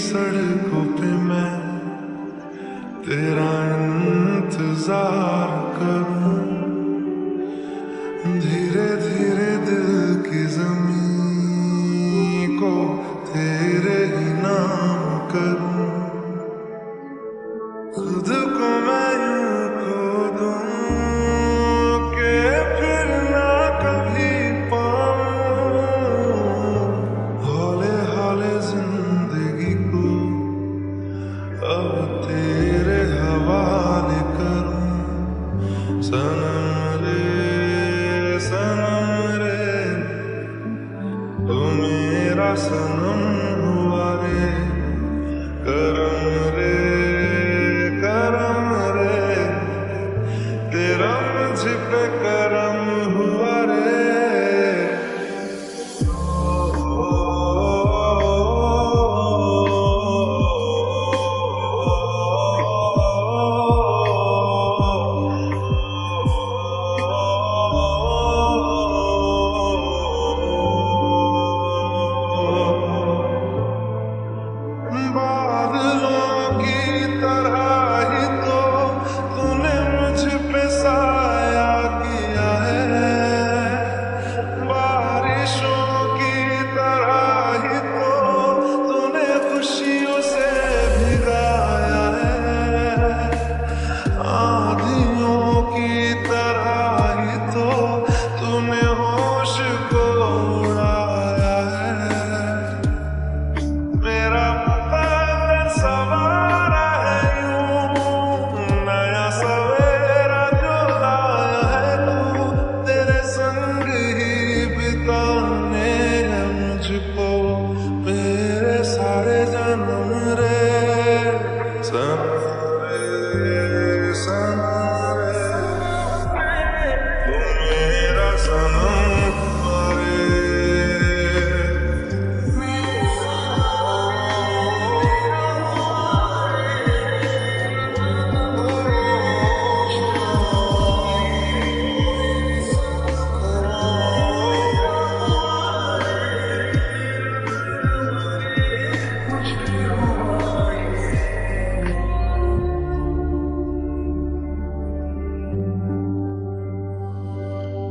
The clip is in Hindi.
सड़कों पे मैं तेरा इंतजार करूं, धीरे धीरे दिल की ज़मीं को तेरे ही नाम करूं, खुद को मैं यूं खो दूं कि फिर ना कभी पाऊं, हौले हौले जिंदगी को अब तेरे हवाले करूं। सनम रे तू मेरा सनम हुआ रे, करम रे तेरा मुझ पे करम हुआ रे। बादलों की तरह ही तो तूने मुझ पे साया किया है, बारिशों की तरह ही तो तूने खुशियों से भिगाया है, आंधियों की तरह ही तो तूने होश को